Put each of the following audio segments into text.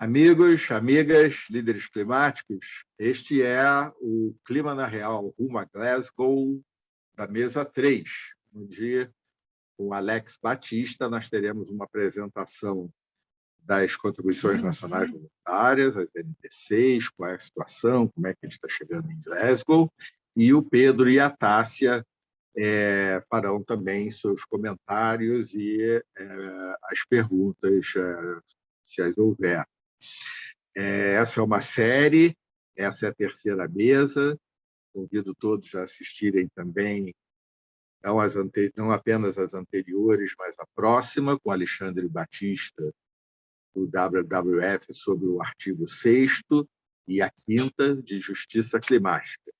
Amigos, amigas, líderes climáticos, este é o Clima na Real, rumo a Glasgow, da mesa 3. Onde, com Alex Batista, nós teremos uma apresentação das contribuições nacionais voluntárias, as NDCs, qual é a situação, como é que a gente está chegando em Glasgow, e o Pedro e a Tássia farão também seus comentários e as perguntas, se as houver. Essa é uma série, essa é a terceira mesa. Convido todos a assistirem também, não apenas as anteriores, mas a próxima, com Alexandre Batista, do WWF, sobre o artigo 6º, e a quinta, de Justiça Climática,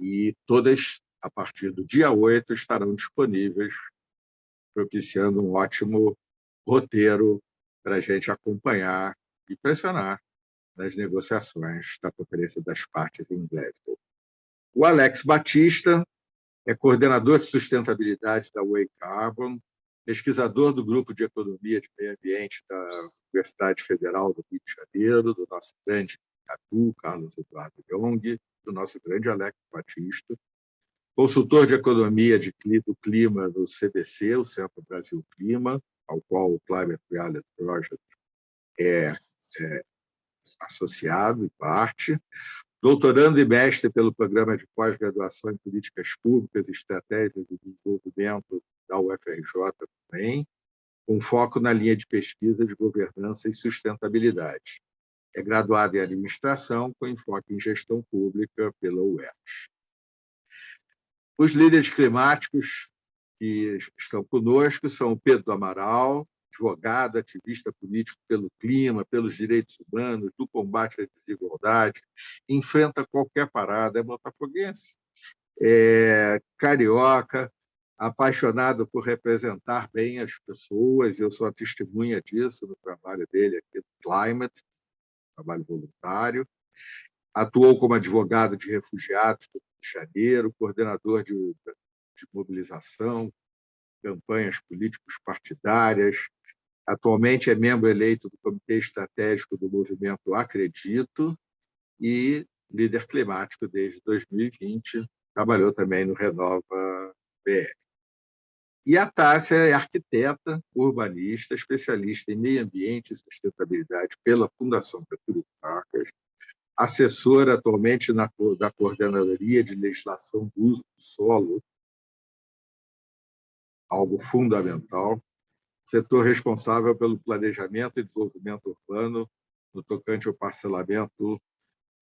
e todas, a partir do dia 8, estarão disponíveis, propiciando um ótimo roteiro para a gente acompanhar e pressionar nas negociações da Conferência das Partes em Glasgow. O Alex Batista é coordenador de sustentabilidade da Way Carbon, pesquisador do Grupo de Economia de Meio Ambiente da Universidade Federal do Rio de Janeiro, do nosso grande Catu, Carlos Eduardo Young, do nosso grande Alex Batista, consultor de economia do clima do CBC, o Centro Brasil Clima, ao qual o Climate Reality Project é associado e parte, doutorando e mestre pelo Programa de Pós-Graduação em Políticas Públicas e Estratégias de Desenvolvimento da UFRJ também, com foco na linha de pesquisa de governança e sustentabilidade. É graduado em administração, com enfoque em gestão pública pela UERJ. Os líderes climáticos que estão conosco são o Pedro do Amaral, advogado, ativista político pelo clima, pelos direitos humanos, do combate à desigualdade, enfrenta qualquer parada, é botafoguense, carioca, apaixonado por representar bem as pessoas, eu sou a testemunha disso no trabalho dele aqui no Climate, trabalho voluntário. Atuou como advogado de refugiados do Rio de Janeiro, coordenador de mobilização, campanhas políticos partidárias. Atualmente é membro eleito do Comitê Estratégico do Movimento Acredito e líder climático desde 2020. Trabalhou também no Renova BR. E a Tássia é arquiteta, urbanista, especialista em meio ambiente e sustentabilidade pela Fundação Getúlio Vargas, assessora atualmente da Coordenadoria de Legislação do Uso do Solo, algo fundamental, setor responsável pelo planejamento e desenvolvimento urbano no tocante ao parcelamento,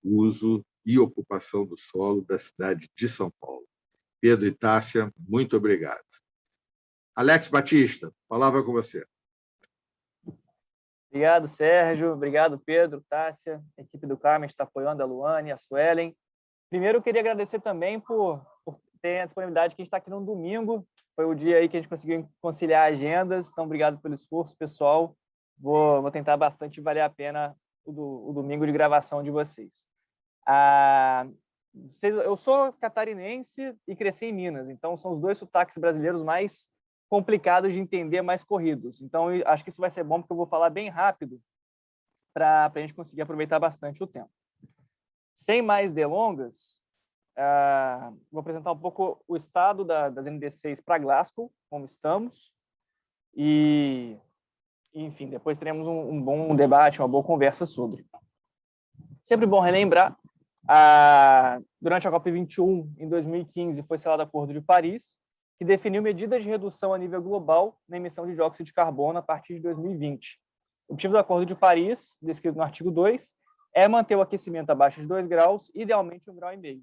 uso e ocupação do solo da cidade de São Paulo. Pedro e Tássia, muito obrigado. Alex Batista, palavra com você. Obrigado, Sérgio. Obrigado, Pedro, Tássia. A equipe do Carmen está apoiando, a Luane, a Suelen. Primeiro, eu queria agradecer também por ter a disponibilidade que a gente está aqui no domingo. Foi o dia aí que a gente conseguiu conciliar agendas. Então, obrigado pelo esforço, pessoal. Vou tentar bastante valer a pena o domingo de gravação de vocês. Eu sou catarinense e cresci em Minas, então são os dois sotaques brasileiros mais complicados de entender, mais corridos. Então, acho que isso vai ser bom, porque eu vou falar bem rápido para a gente conseguir aproveitar bastante o tempo. Sem mais delongas, vou apresentar um pouco o estado das NDCs para Glasgow, como estamos, e, enfim, depois teremos um bom debate, uma boa conversa sobre. Sempre bom relembrar, durante a COP21, em 2015, foi selado o Acordo de Paris, que definiu medidas de redução a nível global na emissão de dióxido de carbono a partir de 2020. O objetivo do Acordo de Paris, descrito no artigo 2, é manter o aquecimento abaixo de 2 graus, idealmente 1,5 graus.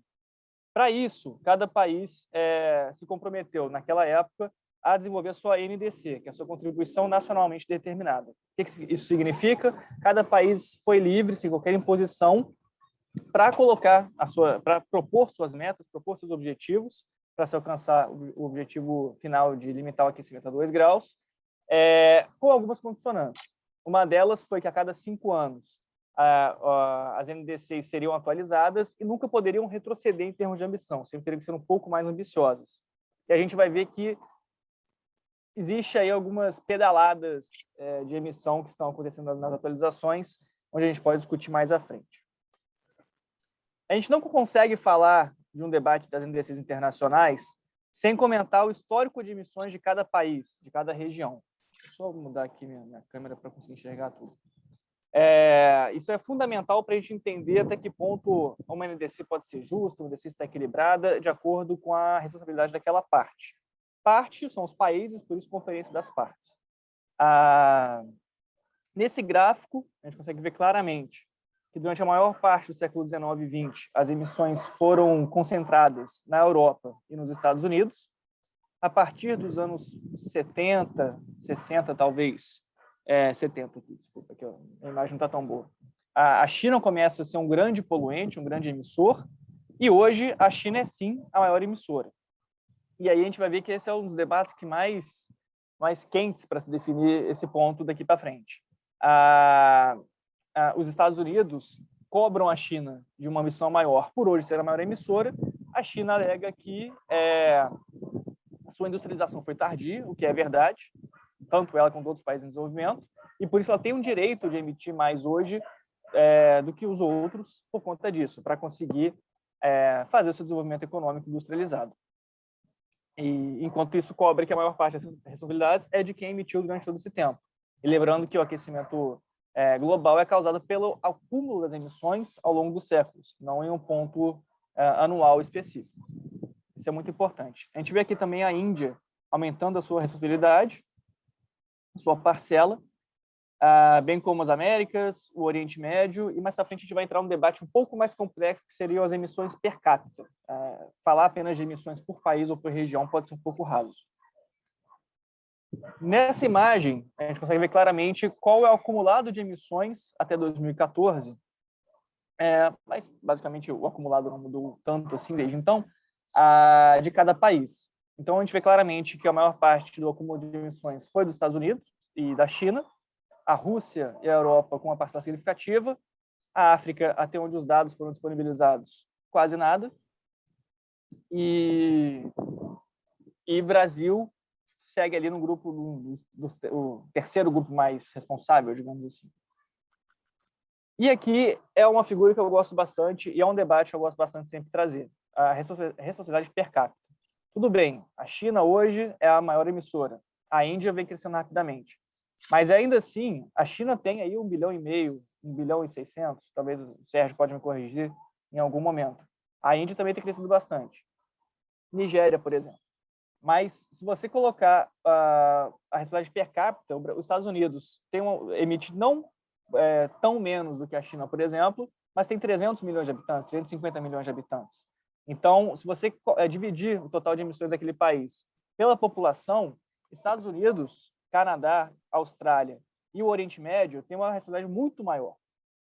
Para isso, cada país se comprometeu, naquela época, a desenvolver a sua NDC, que é a sua contribuição nacionalmente determinada. O que isso significa? Cada país foi livre, sem qualquer imposição, para propor suas metas, propor seus objetivos, para se alcançar o objetivo final de limitar o aquecimento a 2 graus, com algumas condicionantes. Uma delas foi que a cada 5 anos as NDCs seriam atualizadas e nunca poderiam retroceder em termos de ambição, sempre teriam que ser um pouco mais ambiciosas. E a gente vai ver que existe aí algumas pedaladas de emissão que estão acontecendo nas atualizações, onde a gente pode discutir mais à frente. A gente não consegue falar de um debate das NDCs internacionais sem comentar o histórico de emissões de cada país, de cada região. Deixa eu só mudar aqui minha câmera para conseguir enxergar tudo. Isso é fundamental para a gente entender até que ponto uma NDC pode ser justa, uma NDC está equilibrada, de acordo com a responsabilidade daquela parte. Parte são os países, por isso Conferência das Partes. Nesse gráfico, a gente consegue ver claramente que durante a maior parte do século XIX e XX, as emissões foram concentradas na Europa e nos Estados Unidos. A partir dos anos 70, 60 talvez, 70, desculpa, que a imagem não está tão boa. A China começa a ser um grande poluente, um grande emissor, e hoje a China é sim a maior emissora. E aí a gente vai ver que esse é um dos debates que mais quentes para se definir esse ponto daqui para frente. Os Estados Unidos cobram a China de uma emissão maior por hoje ser a maior emissora. A China alega que a sua industrialização foi tardia, o que é verdade, tanto ela quanto outros países em desenvolvimento, e por isso ela tem um direito de emitir mais hoje do que os outros por conta disso, para conseguir fazer seu desenvolvimento econômico industrializado. E, enquanto isso, cobra que a maior parte dessas responsabilidades é de quem emitiu durante todo esse tempo. E lembrando que o aquecimento global é causado pelo acúmulo das emissões ao longo dos séculos, não em um ponto anual específico. Isso é muito importante. A gente vê aqui também a Índia aumentando a sua responsabilidade, a sua parcela, bem como as Américas, o Oriente Médio, e mais à frente a gente vai entrar num debate um pouco mais complexo, que seriam as emissões per capita. Falar apenas de emissões por país ou por região pode ser um pouco raso. Nessa imagem, a gente consegue ver claramente qual é o acumulado de emissões até 2014, mas basicamente o acumulado não mudou tanto assim desde então, de cada país. Então a gente vê claramente que a maior parte do acúmulo de emissões foi dos Estados Unidos e da China, a Rússia e a Europa com uma parcela significativa, a África, até onde os dados foram disponibilizados, quase nada, e Brasil segue ali no grupo, o terceiro grupo mais responsável, digamos assim. E aqui é uma figura que eu gosto bastante, e é um debate que eu gosto bastante de sempre trazer, a responsabilidade per capita. Tudo bem, a China hoje é a maior emissora, a Índia vem crescendo rapidamente, mas ainda assim, a China tem aí 1,5 bilhão, 1,6 bilhão, talvez o Sérgio pode me corrigir em algum momento. A Índia também tem crescido bastante. Nigéria, por exemplo. Mas se você colocar a responsabilidade per capita, os Estados Unidos emite não tão menos do que a China, por exemplo, mas tem 300 milhões de habitantes, 350 milhões de habitantes. Então, se você dividir o total de emissões daquele país pela população, Estados Unidos, Canadá, Austrália e o Oriente Médio têm uma responsabilidade muito maior.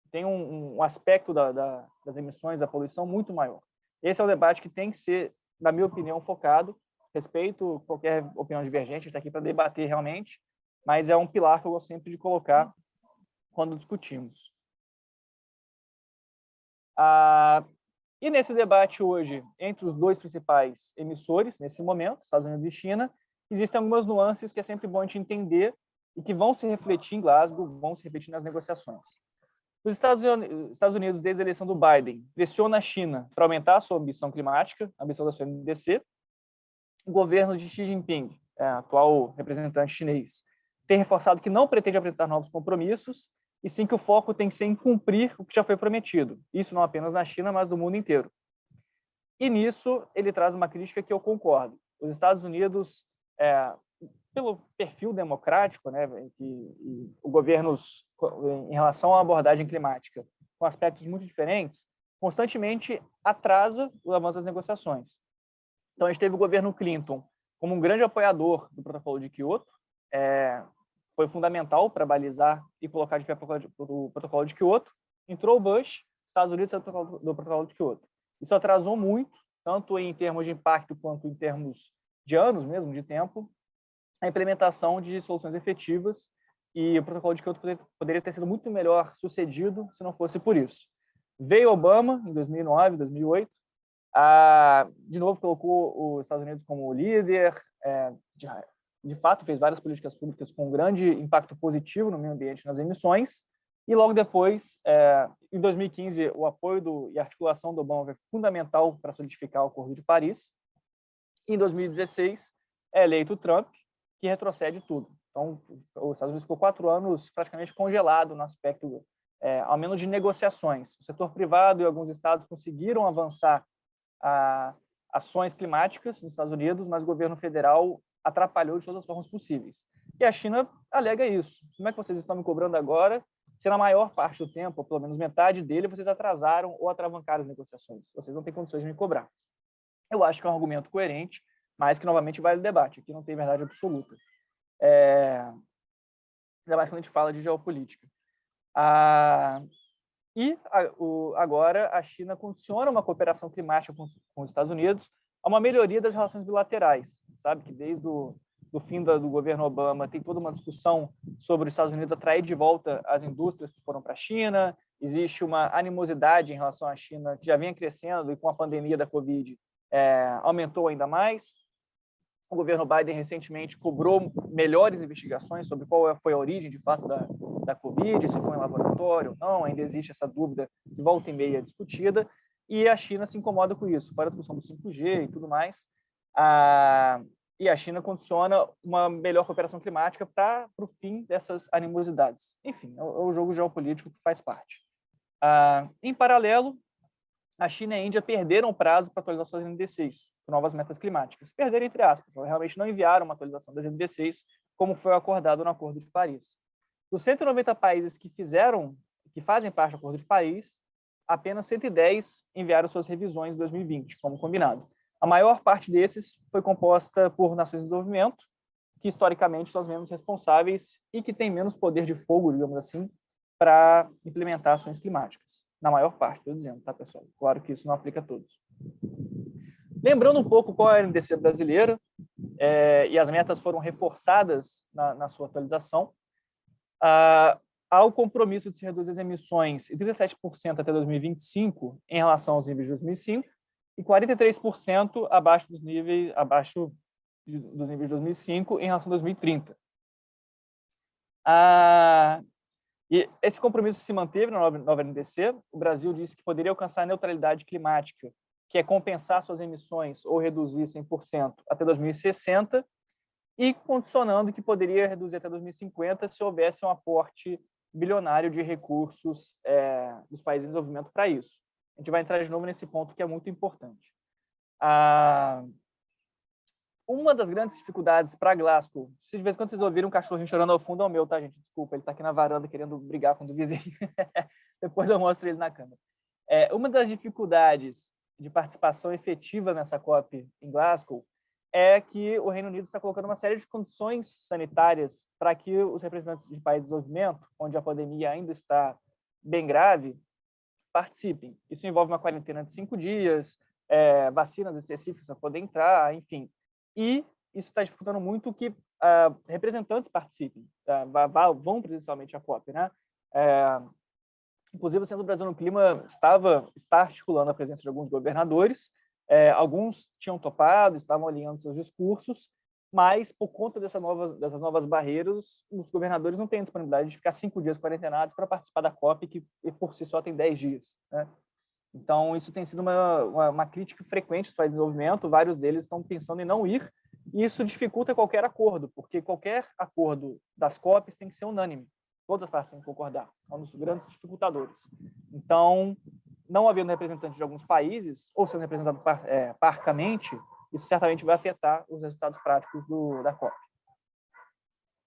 Tem um aspecto das emissões, da poluição muito maior. Esse é o debate que tem que ser, na minha opinião, focado. Respeito qualquer opinião divergente, a gente está aqui para debater realmente, mas é um pilar que eu gosto sempre de colocar quando discutimos. E nesse debate hoje, entre os dois principais emissores, nesse momento, Estados Unidos e China, existem algumas nuances que é sempre bom a gente entender e que vão se refletir em Glasgow, vão se refletir nas negociações. Os Estados Unidos, desde a eleição do Biden, pressiona a China para aumentar a sua ambição climática, a ambição da sua NDC. O governo de Xi Jinping, atual representante chinês, tem reforçado que não pretende apresentar novos compromissos, e sim que o foco tem que ser em cumprir o que já foi prometido. Isso não apenas na China, mas no mundo inteiro. E nisso ele traz uma crítica que eu concordo. Os Estados Unidos, pelo perfil democrático, né, que o governo, em relação à abordagem climática, com aspectos muito diferentes, constantemente atrasa o avanço das negociações. Então, a gente teve o governo Clinton como um grande apoiador do Protocolo de Quioto, foi fundamental para balizar e colocar de pé o Protocolo de Quioto. Entrou o Bush, Estados Unidos saiu do Protocolo de Quioto. Isso atrasou muito, tanto em termos de impacto quanto em termos de anos mesmo, de tempo, a implementação de soluções efetivas, e o Protocolo de Quioto poderia ter sido muito melhor sucedido se não fosse por isso. Veio Obama, em 2009, 2008, de novo colocou os Estados Unidos como líder, de fato, fez várias políticas públicas com grande impacto positivo no meio ambiente, nas emissões, e logo depois, em 2015, o apoio e a articulação do Obama foi fundamental para solidificar o Acordo de Paris. Em 2016, é eleito o Trump, que retrocede tudo. Então, os Estados Unidos ficou 4 anos praticamente congelado no aspecto, ao menos de negociações. O setor privado e alguns estados conseguiram avançar ações climáticas nos Estados Unidos, mas o governo federal atrapalhou de todas as formas possíveis. E a China alega isso. Como é que vocês estão me cobrando agora, se na maior parte do tempo, ou pelo menos metade dele, vocês atrasaram ou atravancaram as negociações? Vocês não têm condições de me cobrar. Eu acho que é um argumento coerente, mas que, novamente, vale o debate. Aqui não tem verdade absoluta. Ainda mais quando a gente fala de geopolítica. Agora, a China condiciona uma cooperação climática com os Estados Unidos a uma melhoria das relações bilaterais. Sabe que desde o fim do governo Obama tem toda uma discussão sobre os Estados Unidos atrair de volta as indústrias que foram para a China. Existe uma animosidade em relação à China que já vinha crescendo e com a pandemia da Covid aumentou ainda mais. O governo Biden recentemente cobrou melhores investigações sobre qual foi a origem, de fato, da Covid, se foi em laboratório ou não. Ainda existe essa dúvida de volta e meia discutida, e a China se incomoda com isso, fora a discussão do 5G e tudo mais. E a China condiciona uma melhor cooperação climática para o fim dessas animosidades. Enfim, é o jogo geopolítico que faz parte. Em paralelo, a China e a Índia perderam o prazo para atualizar suas NDCs, com novas metas climáticas. Perderam, entre aspas, elas realmente não enviaram uma atualização das NDCs, como foi acordado no Acordo de Paris. Dos 190 países que fazem parte do Acordo de Paris, apenas 110 enviaram suas revisões em 2020, como combinado. A maior parte desses foi composta por nações em desenvolvimento, que historicamente são as menos responsáveis e que têm menos poder de fogo, digamos assim, para implementar ações climáticas. Na maior parte, estou dizendo, tá, pessoal? Claro que isso não aplica a todos. Lembrando um pouco qual é a NDC brasileira, e as metas foram reforçadas na sua atualização, há o compromisso de se reduzir as emissões em 37% até 2025 em relação aos níveis de 2005 e 43% abaixo dos níveis de 2005 em relação a 2030. E esse compromisso se manteve na nova NDC. O Brasil disse que poderia alcançar a neutralidade climática, que é compensar suas emissões ou reduzir 100% até 2060, e condicionando que poderia reduzir até 2050 se houvesse um aporte bilionário de recursos dos países em desenvolvimento para isso. A gente vai entrar de novo nesse ponto que é muito importante. Uma das grandes dificuldades para Glasgow, se de vez em quando vocês ouvirem um cachorrinho chorando ao fundo, é o meu, tá, gente? Desculpa, ele está aqui na varanda querendo brigar com o vizinho. Depois eu mostro ele na câmera. Uma das dificuldades de participação efetiva nessa COP em Glasgow é que o Reino Unido está colocando uma série de condições sanitárias para que os representantes de países de desenvolvimento, onde a pandemia ainda está bem grave, participem. Isso envolve uma quarentena de 5 dias, vacinas específicas para poder entrar, enfim. E isso está dificultando muito que representantes participem, vão presencialmente à COP, né? Inclusive, o Centro do Brasil no Clima está articulando a presença de alguns governadores. Alguns tinham topado, estavam alinhando seus discursos, mas, por conta dessas novas barreiras, os governadores não têm disponibilidade de ficar 5 dias quarentenados para participar da COP, que por si só tem 10 dias, né? Então, isso tem sido uma crítica frequente dos países de desenvolvimento. Vários deles estão pensando em não ir, e isso dificulta qualquer acordo, porque qualquer acordo das COPs tem que ser unânime. Todas as partes têm que concordar. É um dos grandes dificultadores. Então, não havendo representante de alguns países, ou sendo representado parcamente, isso certamente vai afetar os resultados práticos da COP.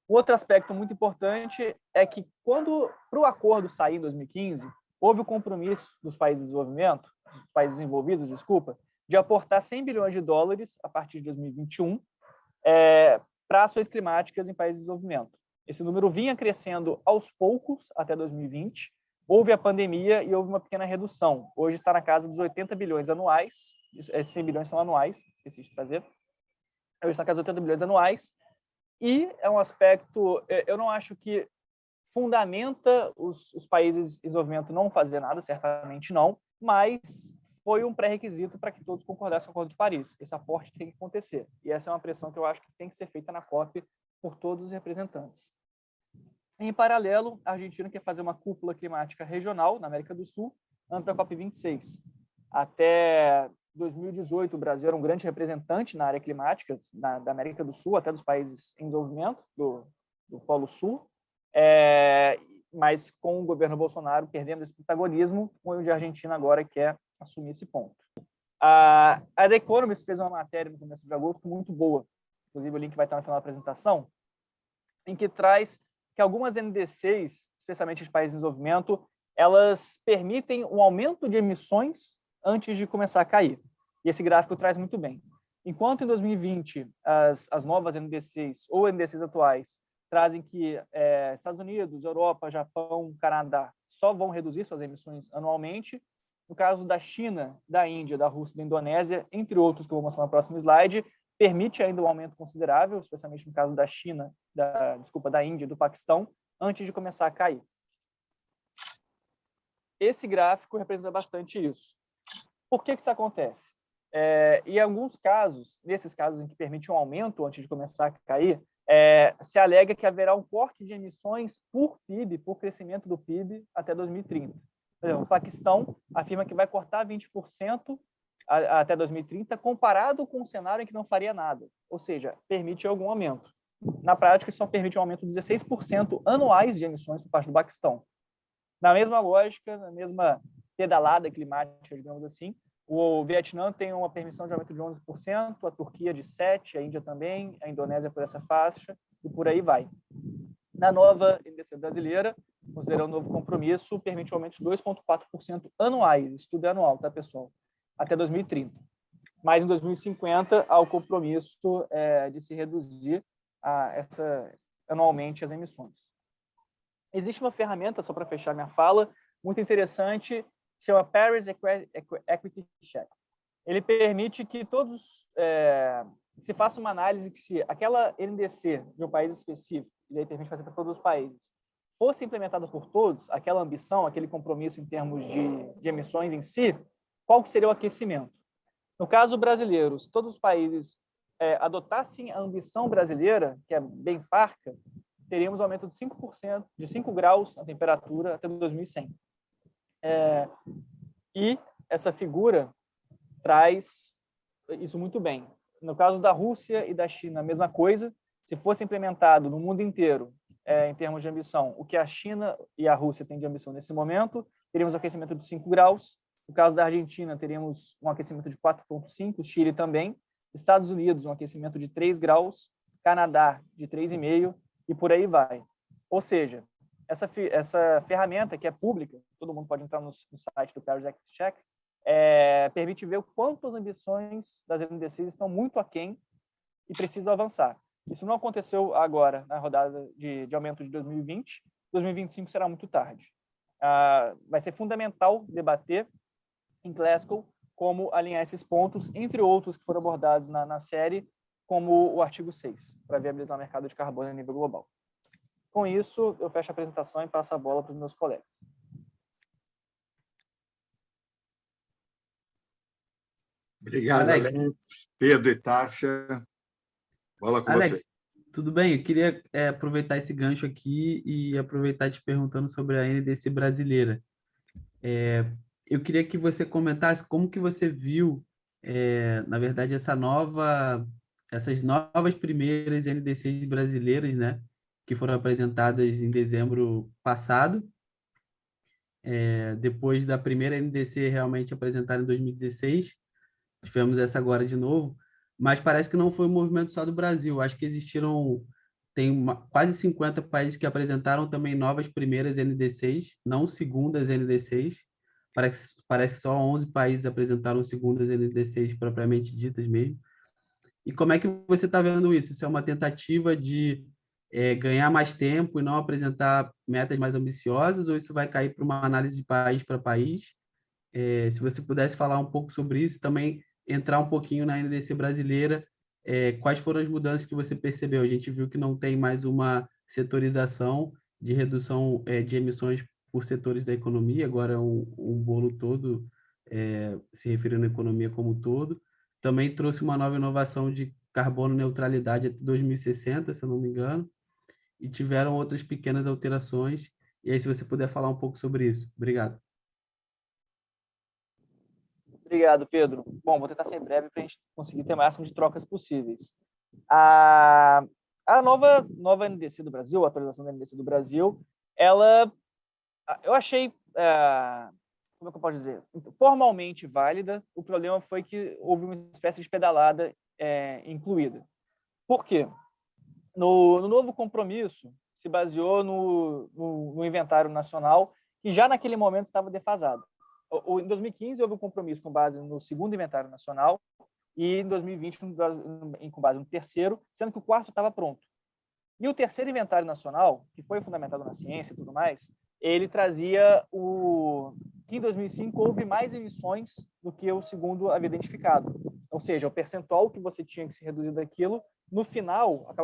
Outro aspecto muito importante é que, para o acordo sair em 2015, houve o compromisso dos países envolvidos, de aportar 100 bilhões de dólares a partir de 2021 para ações climáticas em países de desenvolvimento. Esse número vinha crescendo aos poucos até 2020. Houve a pandemia e houve uma pequena redução. Hoje está na casa dos 80 bilhões anuais. 100 bilhões são anuais, esqueci de trazer. Hoje está na casa dos 80 bilhões anuais. E é um aspecto, eu não acho que fundamenta os países em desenvolvimento não fazer nada, certamente não, mas foi um pré-requisito para que todos concordassem com o Acordo de Paris. Esse aporte tem que acontecer. E essa é uma pressão que eu acho que tem que ser feita na COP por todos os representantes. Em paralelo, a Argentina quer fazer uma cúpula climática regional na América do Sul antes da COP26. Até 2018, o Brasil era um grande representante na área climática da América do Sul, até dos países em desenvolvimento do Polo Sul, mas com o governo Bolsonaro perdendo esse protagonismo, onde a Argentina agora quer assumir esse ponto. A The Economist fez uma matéria no começo de agosto muito boa, inclusive o link vai estar no final da apresentação, em que traz que algumas NDCs, especialmente os países em desenvolvimento, elas permitem um aumento de emissões antes de começar a cair. E esse gráfico traz muito bem. Enquanto em 2020 as novas NDCs ou NDCs atuais trazem que Estados Unidos, Europa, Japão, Canadá só vão reduzir suas emissões anualmente, no caso da China, da Índia, da Rússia, da Indonésia, entre outros que eu vou mostrar no próximo slide, permite ainda um aumento considerável, especialmente no caso da China, da Índia e do Paquistão, antes de começar a cair. Esse gráfico representa bastante isso. Por que isso acontece? Em alguns casos, nesses casos em que permite um aumento antes de começar a cair, se alega que haverá um corte de emissões por PIB, por crescimento do PIB, até 2030. Por exemplo, o Paquistão afirma que vai cortar 20% até 2030, comparado com um cenário em que não faria nada. Ou seja, permite algum aumento. Na prática, isso só permite um aumento de 16% anuais de emissões por parte do Paquistão. Na mesma lógica, na mesma pedalada climática, digamos assim, o Vietnã tem uma permissão de aumento de 11%, a Turquia de 7%, a Índia também, a Indonésia por essa faixa, e por aí vai. Na nova NDC brasileira, considerando o novo compromisso, permite um aumento de 2,4% anuais, isso tudo é anual, tá, pessoal? Até 2030. Mas em 2050, há o compromisso de se reduzir anualmente as emissões. Existe uma ferramenta, só para fechar minha fala, muito interessante, chama Paris Equity Check. Ele permite que se faça uma análise que se aquela NDC de um país específico, e aí permite fazer para todos os países, fosse implementada por todos, aquela ambição, aquele compromisso em termos de emissões em si, qual que seria o aquecimento? No caso brasileiro, se todos os países adotassem a ambição brasileira, que é bem parca, teríamos um aumento de 5%, de 5 graus na temperatura até 2100. E essa figura traz isso muito bem. No caso da Rússia e da China, a mesma coisa. Se fosse implementado no mundo inteiro, em termos de ambição, o que a China e a Rússia têm de ambição nesse momento, teríamos um aquecimento de 5 graus. No caso da Argentina, teríamos um aquecimento de 4,5, Chile também. Estados Unidos, um aquecimento de 3 graus. Canadá, de 3,5, e por aí vai. Ou seja, essa ferramenta que é pública, todo mundo pode entrar no site do Paris Equity Check, permite ver o quanto as ambições das NDCs estão muito aquém e precisam avançar. Isso não aconteceu agora, na rodada de aumento de 2020. 2025 será muito tarde. Vai ser fundamental debater em Glasgow como alinhar esses pontos, entre outros que foram abordados na série, como o artigo 6, para viabilizar o mercado de carbono a nível global. Com isso, eu fecho a apresentação e passo a bola para os meus colegas. Obrigado, Alex. Pedro e Tássia. Bola com Alex, você. Tudo bem? Eu queria aproveitar esse gancho aqui e aproveitar te perguntando sobre a NDC brasileira. Eu queria que você comentasse como que você viu, na verdade, essas novas primeiras NDCs brasileiras, né, que foram apresentadas em dezembro passado, depois da primeira NDC realmente apresentada em 2016, tivemos essa agora de novo, mas parece que não foi um movimento só do Brasil. Acho que quase 50 países que apresentaram também novas primeiras NDCs, não segundas NDCs. Parece só 11 países apresentaram segundas NDCs propriamente ditas mesmo. E como é que você está vendo isso? Isso é uma tentativa de ganhar mais tempo e não apresentar metas mais ambiciosas, ou isso vai cair para uma análise de país para país? Se você pudesse falar um pouco sobre isso, também entrar um pouquinho na NDC brasileira, quais foram as mudanças que você percebeu? A gente viu que não tem mais uma setorização de redução de emissões por setores da economia, agora é um bolo todo se referindo à economia como um todo. Também trouxe uma nova inovação de carbono neutralidade até 2060, se eu não me engano, e tiveram outras pequenas alterações. E aí, se você puder falar um pouco sobre isso. Obrigado. Obrigado, Pedro. Bom, vou tentar ser breve para a gente conseguir ter o máximo de trocas possíveis. A nova NDC do Brasil, a atualização da NDC do Brasil, eu achei, como é que eu posso dizer, formalmente válida. O problema foi que houve uma espécie de pedalada incluída. Por quê? No novo compromisso, se baseou no inventário nacional, que já naquele momento estava defasado. Em 2015, houve um compromisso com base no segundo inventário nacional, e em 2020, com base no terceiro, sendo que o quarto estava pronto. E o terceiro inventário nacional, que foi fundamentado na ciência e tudo mais, ele trazia que em 2005 houve mais emissões do que o segundo havia identificado. Ou seja, o percentual que você tinha que se reduzir daquilo, no final,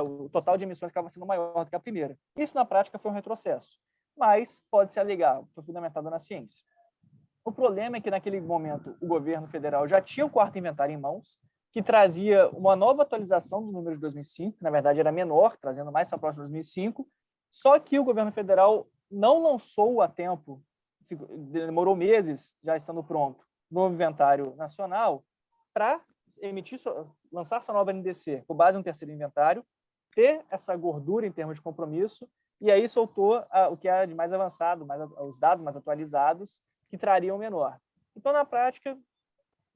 o total de emissões acaba sendo maior do que a primeira. Isso, na prática, foi um retrocesso. Mas pode-se alegar, foi fundamentado na ciência. O problema é que, naquele momento, o governo federal já tinha o quarto inventário em mãos, que trazia uma nova atualização do número de 2005, que, na verdade, era menor, trazendo mais para próximo de 2005, só que o governo federal não lançou a tempo, demorou meses, já estando pronto, no inventário nacional, para lançar sua nova NDC, com base no terceiro inventário, ter essa gordura em termos de compromisso, e aí soltou o que é de mais avançado, os dados mais atualizados, que trariam menor. Então, na prática,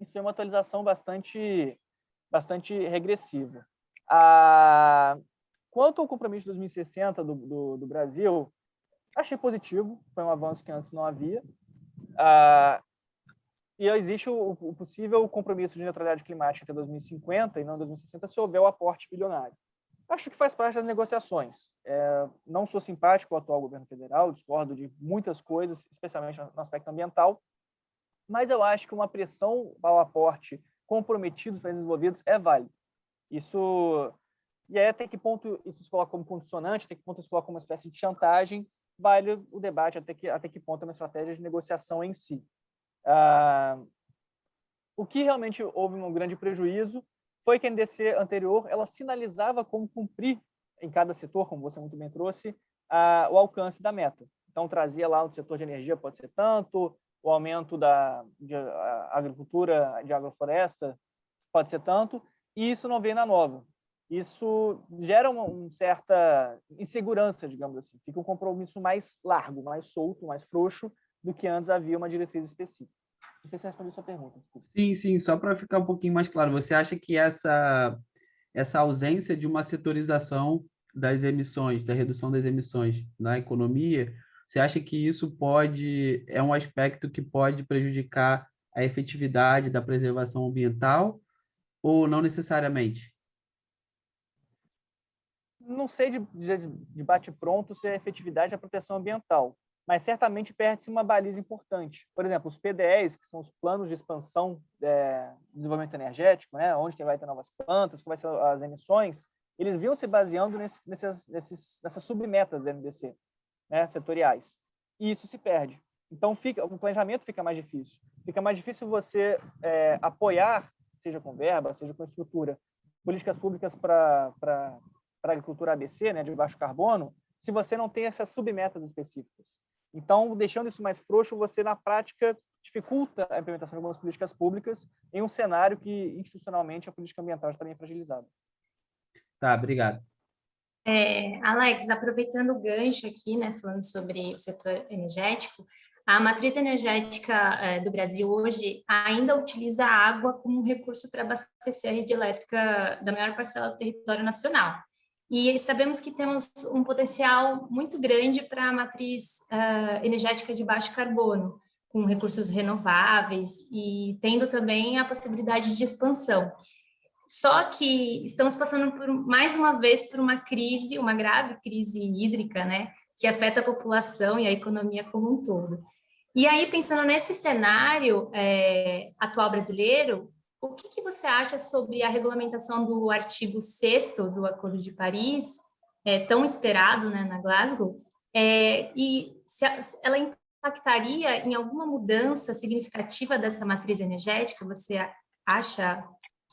isso foi uma atualização bastante regressiva. Quanto ao compromisso de 2060 do Brasil, achei positivo, foi um avanço que antes não havia. E existe o possível compromisso de neutralidade climática até 2050 e não 2060, se houver o aporte bilionário. Acho que faz parte das negociações. Não sou simpático ao atual governo federal, discordo de muitas coisas, especialmente no aspecto ambiental, mas eu acho que uma pressão ao aporte comprometido dos países desenvolvidos é válido. E aí, até que ponto isso se coloca como condicionante, até que ponto isso se coloca como uma espécie de chantagem, vale o debate até que ponto é uma estratégia de negociação em si. O que realmente houve um grande prejuízo foi que a NDC anterior ela sinalizava como cumprir em cada setor, como você muito bem trouxe, o alcance da meta. Então, trazia lá no setor de energia, pode ser tanto, o aumento de agricultura, de agrofloresta, pode ser tanto, e isso não vem na nova. Isso gera uma certa insegurança, digamos assim. Fica um compromisso mais largo, mais solto, mais frouxo do que antes havia uma diretriz específica. Não sei se eu respondi a sua pergunta. Desculpa. Sim, só para ficar um pouquinho mais claro, você acha que essa ausência de uma setorização das emissões, da redução das emissões na economia, você acha que isso é um aspecto que pode prejudicar a efetividade da preservação ambiental ou não necessariamente? Não sei de bate-pronto se é a efetividade da proteção ambiental, mas certamente perde-se uma baliza importante. Por exemplo, os PDEs, que são os planos de expansão de desenvolvimento energético, né, onde vai ter novas plantas, quais são as emissões, eles vinham se baseando nessas submetas da NDC, né, setoriais. E isso se perde. Então, o planejamento fica mais difícil. Fica mais difícil você apoiar, seja com verba, seja com estrutura, políticas públicas para a agricultura ABC, né, de baixo carbono, se você não tem essas submetas específicas. Então, deixando isso mais frouxo, você, na prática, dificulta a implementação de algumas políticas públicas em um cenário que, institucionalmente, a política ambiental está bem fragilizada. Tá, obrigado. Alex, aproveitando o gancho aqui, né, falando sobre o setor energético, a matriz energética do Brasil hoje ainda utiliza a água como um recurso para abastecer a rede elétrica da maior parcela do território nacional. E sabemos que temos um potencial muito grande para a matriz energética de baixo carbono, com recursos renováveis e tendo também a possibilidade de expansão. Só que estamos passando mais uma vez por uma grave crise hídrica, né, que afeta a população e a economia como um todo. E aí, pensando nesse cenário atual brasileiro, o que você acha sobre a regulamentação do artigo 6º do Acordo de Paris, tão esperado, né, na Glasgow, e se ela impactaria em alguma mudança significativa dessa matriz energética? Você acha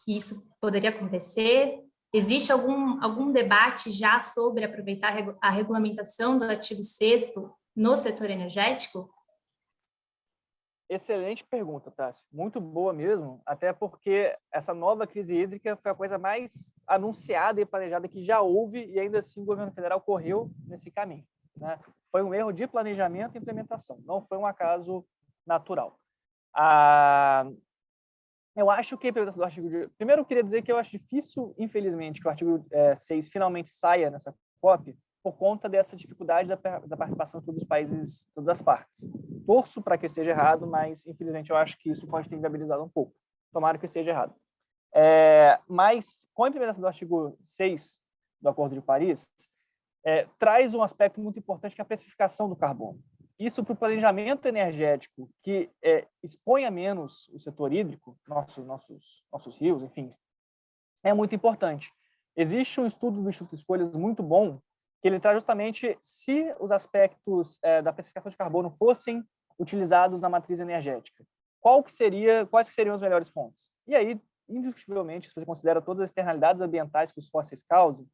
que isso poderia acontecer? Existe algum debate já sobre aproveitar a regulamentação do artigo 6º no setor energético? Excelente pergunta, Tassi. Muito boa mesmo, até porque essa nova crise hídrica foi a coisa mais anunciada e planejada que já houve, e ainda assim o governo federal correu nesse caminho, né? Foi um erro de planejamento e implementação, não foi um acaso natural. Eu acho que a implementação do artigo... Primeiro, eu queria dizer que eu acho difícil, infelizmente, que o artigo 6 finalmente saia nessa COP, por conta dessa dificuldade da participação de todos os países, todas as partes. Torço para que esteja errado, mas, infelizmente, eu acho que isso pode ter inviabilizado um pouco. Tomara que esteja errado. Mas, com a implementação do artigo 6 do Acordo de Paris, traz um aspecto muito importante, que é a precificação do carbono. Isso, para o planejamento energético, que exponha menos o setor hídrico, nossos rios, enfim, é muito importante. Existe um estudo do Instituto Escolhas muito bom, que ele traz justamente se os aspectos da precificação de carbono fossem utilizados na matriz energética, quais que seriam as melhores fontes? E aí, indiscutivelmente, se você considera todas as externalidades ambientais que os fósseis causam,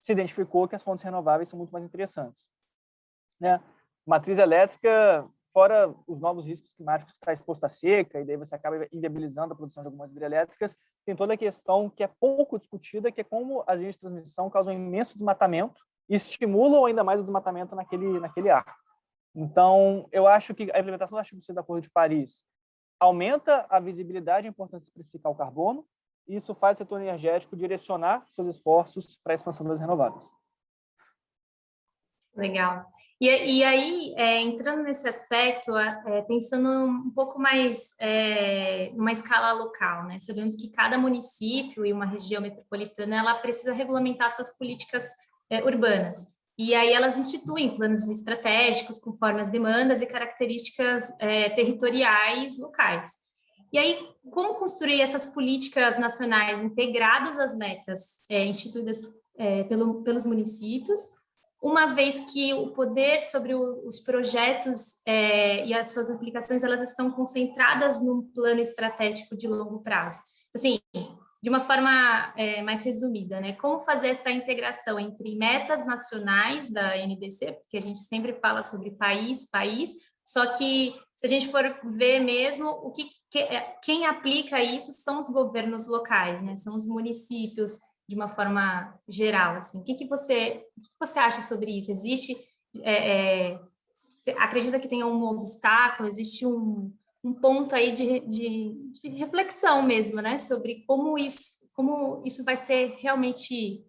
se identificou que as fontes renováveis são muito mais interessantes, né? Matriz elétrica, fora os novos riscos climáticos que está exposto à seca, e daí você acaba inviabilizando a produção de algumas hidrelétricas, tem toda a questão que é pouco discutida, que é como as linhas de transmissão causam imenso desmatamento e estimulam ainda mais o desmatamento naquele ar. Então, eu acho que a implementação do artigo 6 do Acordo de Paris aumenta a visibilidade e a importância de especificar o carbono, e isso faz o setor energético direcionar seus esforços para a expansão das renováveis. Legal. E aí, entrando nesse aspecto, pensando um pouco mais numa escala local, né? Sabemos que cada município e uma região metropolitana, ela precisa regulamentar suas políticas urbanas. E aí elas instituem planos estratégicos conforme as demandas e características territoriais locais. E aí, como construir essas políticas nacionais integradas às metas instituídas pelos municípios, uma vez que o poder sobre os projetos e as suas aplicações, elas estão concentradas num plano estratégico de longo prazo? Assim, de uma forma mais resumida, né? Como fazer essa integração entre metas nacionais da NDC, porque a gente sempre fala sobre país, só que se a gente for ver mesmo, quem aplica isso são os governos locais, né? São os municípios, de uma forma geral, assim. O que você acha sobre isso? Existe, você acredita que tenha um obstáculo, existe um ponto aí de reflexão mesmo, né? Sobre como isso vai ser realmente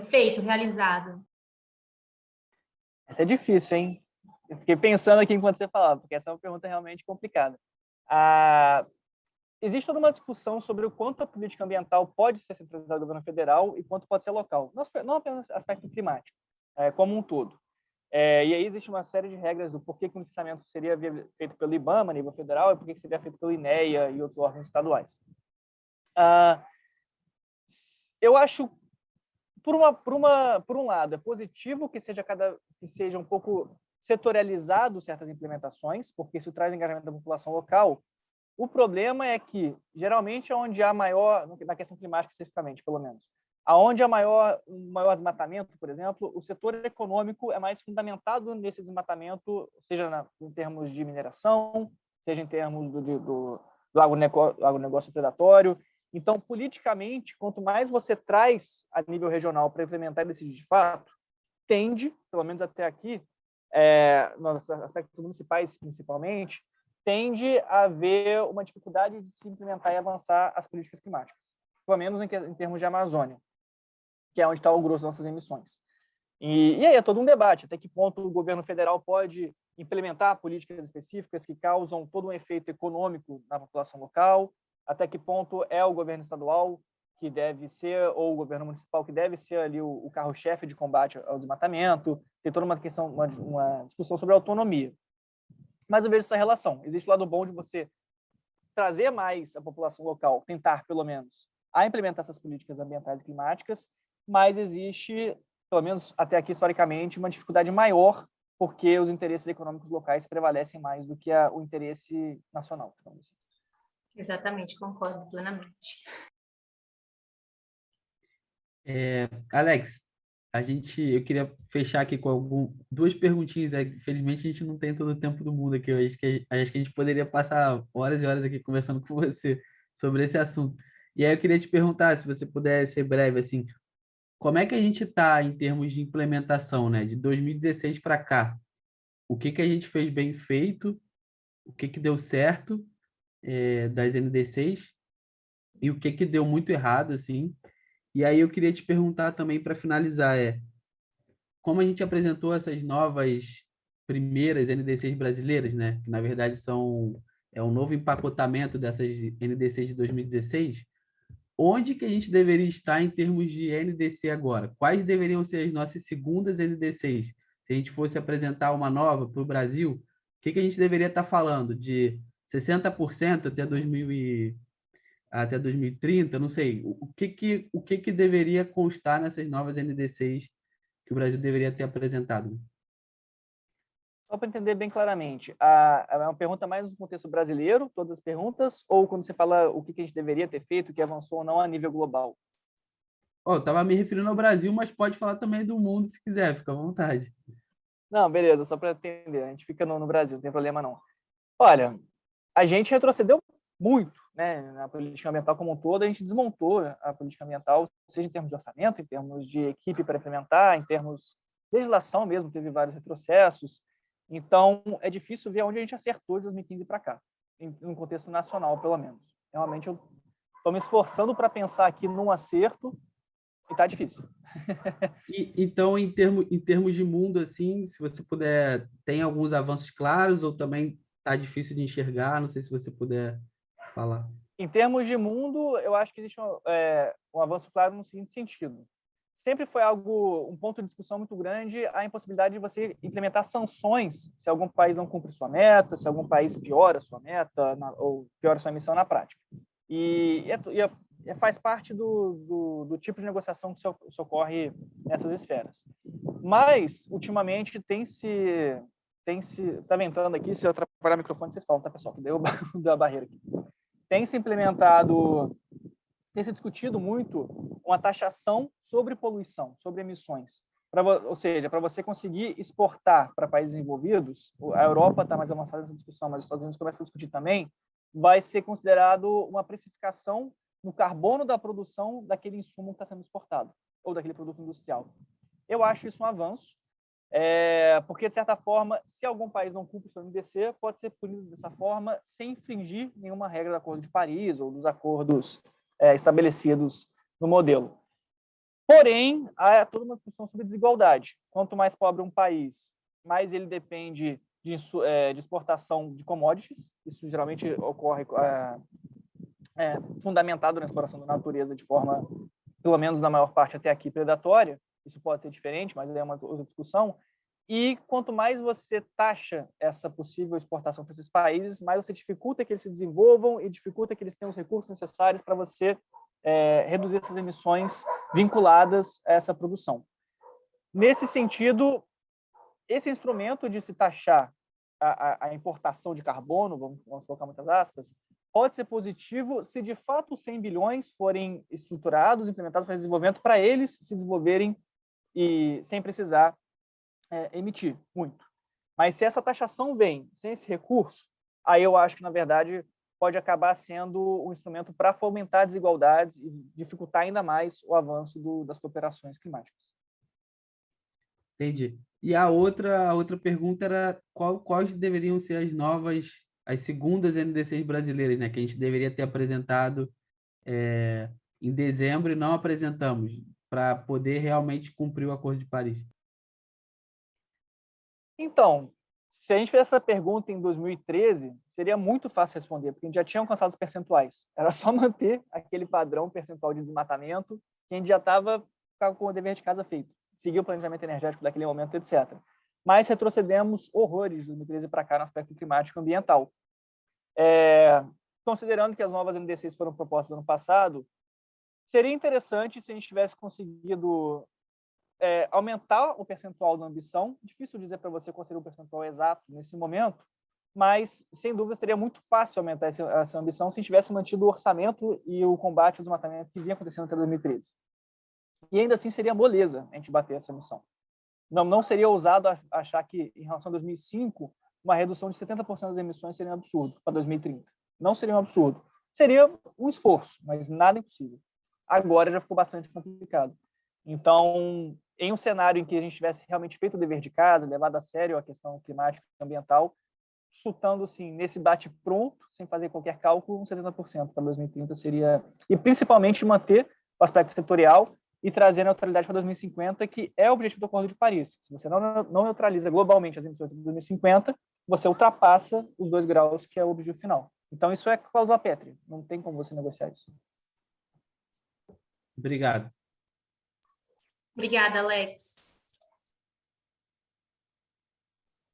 feito, realizado? Essa é difícil, hein? Eu fiquei pensando aqui enquanto você falava, porque essa é uma pergunta realmente complicada. Existe toda uma discussão sobre o quanto a política ambiental pode ser centralizada do governo federal e quanto pode ser local, não apenas aspecto climático, como um todo. E aí existe uma série de regras do porquê que o licenciamento seria feito pelo IBAMA, a nível federal, e porquê que seria feito pelo INEA e outros órgãos estaduais. Eu acho, por um lado, é positivo que seja um pouco setorializado certas implementações, porque isso traz engajamento da população local. O problema é que, geralmente, onde há maior, na questão climática especificamente, pelo menos, aonde há maior desmatamento, por exemplo, o setor econômico é mais fundamentado nesse desmatamento, seja em termos de mineração, seja em termos do agronegócio predatório. Então, politicamente, quanto mais você traz a nível regional para implementar esse de fato, tende, pelo menos até aqui, nos aspectos municipais principalmente, tende a haver uma dificuldade de se implementar e avançar as políticas climáticas, pelo menos em termos de Amazônia, que é onde está o grosso das nossas emissões. E aí é todo um debate, até que ponto o governo federal pode implementar políticas específicas que causam todo um efeito econômico na população local, até que ponto é o governo estadual que deve ser, ou o governo municipal que deve ser ali o carro-chefe de combate ao desmatamento. Tem toda uma questão, uma discussão sobre autonomia. Mas eu vejo essa relação. Existe o lado bom de você trazer mais a população local, tentar, pelo menos, a implementar essas políticas ambientais e climáticas, mas existe, pelo menos até aqui historicamente, uma dificuldade maior porque os interesses econômicos locais prevalecem mais do que o interesse nacional, digamos assim. Exatamente, concordo plenamente. Alex, eu queria fechar aqui com duas perguntinhas. Infelizmente, a gente não tem todo o tempo do mundo aqui. Acho que a gente poderia passar horas e horas aqui conversando com você sobre esse assunto. E aí eu queria te perguntar, se você puder ser breve, assim, como é que a gente está em termos de implementação, né? De 2016 para cá, o que a gente fez bem feito, o que deu certo, das NDCs e o que deu muito errado, assim. E aí eu queria te perguntar também, para finalizar, como a gente apresentou essas novas primeiras NDCs brasileiras, né? Que na verdade é um novo empacotamento dessas NDCs de 2016. Onde que a gente deveria estar em termos de NDC agora? Quais deveriam ser as nossas segundas NDCs? Se a gente fosse apresentar uma nova para o Brasil, o que a gente deveria estar falando? De 60% até 2030? Não sei. O que deveria constar nessas novas NDCs que o Brasil deveria ter apresentado? Só para entender bem claramente, é uma pergunta mais no contexto brasileiro, todas as perguntas, ou quando você fala o que a gente deveria ter feito, o que avançou ou não a nível global? Eu estava me referindo ao Brasil, mas pode falar também do mundo se quiser, fica à vontade. Não, beleza, só para entender, a gente fica no Brasil, não tem problema não. Olha, a gente retrocedeu muito, né, na política ambiental como um todo, a gente desmontou a política ambiental, seja em termos de orçamento, em termos de equipe para implementar, em termos de legislação mesmo, teve vários retrocessos. Então, é difícil ver onde a gente acertou de 2015 para cá, no contexto nacional, pelo menos. Realmente, eu estou me esforçando para pensar aqui num acerto e está difícil. Então, em termos de mundo, assim, se você puder, tem alguns avanços claros ou também está difícil de enxergar? Não sei se você puder falar. Em termos de mundo, eu acho que existe um avanço claro no seguinte sentido. Sempre foi um ponto de discussão muito grande a impossibilidade de você implementar sanções se algum país não cumpre sua meta, se algum país piora sua meta ou piora sua emissão na prática. E faz parte do tipo de negociação que se ocorre nessas esferas. Mas, ultimamente, tá ventando aqui, se eu atrapalhar o microfone, vocês falam, tá, pessoal? Deu a barreira aqui. Tem se discutido muito uma taxação sobre poluição, sobre emissões. Ou seja, para você conseguir exportar para países desenvolvidos, a Europa está mais avançada nessa discussão, mas os Estados Unidos começam a discutir também, vai ser considerado uma precificação no carbono da produção daquele insumo que está sendo exportado, ou daquele produto industrial. Eu acho isso um avanço, porque, de certa forma, se algum país não cumpre o seu NDC, pode ser punido dessa forma sem infringir nenhuma regra do Acordo de Paris ou dos acordos estabelecidos no modelo. Porém, há toda uma discussão sobre desigualdade. Quanto mais pobre um país, mais ele depende de exportação de commodities. Isso geralmente ocorre fundamentado na exploração da natureza de forma, pelo menos na maior parte até aqui, predatória. Isso pode ser diferente, mas é uma outra discussão. E quanto mais você taxa essa possível exportação para esses países, mais você dificulta que eles se desenvolvam e dificulta que eles tenham os recursos necessários para você reduzir essas emissões vinculadas a essa produção. Nesse sentido, esse instrumento de se taxar a importação de carbono, vamos colocar muitas aspas, pode ser positivo se de fato os 100 bilhões forem estruturados, implementados para desenvolvimento, para eles se desenvolverem e sem precisar emitir muito. Mas se essa taxação vem sem esse recurso, aí eu acho que, na verdade, pode acabar sendo um instrumento para fomentar desigualdades e dificultar ainda mais o avanço das cooperações climáticas. Entendi. E a outra pergunta era quais deveriam ser as segundas NDCs brasileiras, né, que a gente deveria ter apresentado em dezembro e não apresentamos, para poder realmente cumprir o Acordo de Paris. Então, se a gente fizesse essa pergunta em 2013, seria muito fácil responder, porque a gente já tinha alcançado os percentuais. Era só manter aquele padrão percentual de desmatamento que a gente já estava com o dever de casa feito. Seguir o planejamento energético daquele momento, etc. Mas retrocedemos horrores de 2013 para cá no aspecto climático e ambiental. Considerando que as novas NDCs foram propostas no ano passado, seria interessante se a gente tivesse conseguido aumentar o percentual da ambição. Difícil dizer para você qual seria o percentual exato nesse momento, mas, sem dúvida, seria muito fácil aumentar essa ambição se tivesse mantido o orçamento e o combate ao desmatamento que vinha acontecendo até 2013. E ainda assim seria moleza a gente bater essa missão. Não seria ousado achar que, em relação a 2005, uma redução de 70% das emissões seria um absurdo para 2030. Não seria um absurdo. Seria um esforço, mas nada impossível. Agora já ficou bastante complicado. Então, em um cenário em que a gente tivesse realmente feito o dever de casa, levado a sério a questão climática e ambiental, chutando, assim, nesse bate-pronto, sem fazer qualquer cálculo, uns 70% para 2030 seria... E, principalmente, manter o aspecto setorial e trazer a neutralidade para 2050, que é o objetivo do Acordo de Paris. Se você não neutraliza globalmente as emissões de 2050, você ultrapassa os 2 graus, que é o objetivo final. Então, isso é cláusula pétrea. Não tem como você negociar isso. Obrigado. Obrigada, Alex.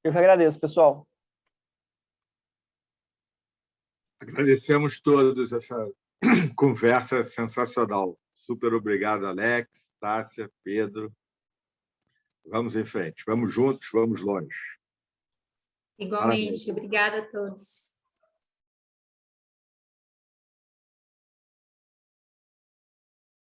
Eu que agradeço, pessoal. Agradecemos todos essa conversa sensacional. Super obrigado, Alex, Tássia, Pedro. Vamos em frente. Vamos juntos, vamos longe. Igualmente. Obrigada a todos.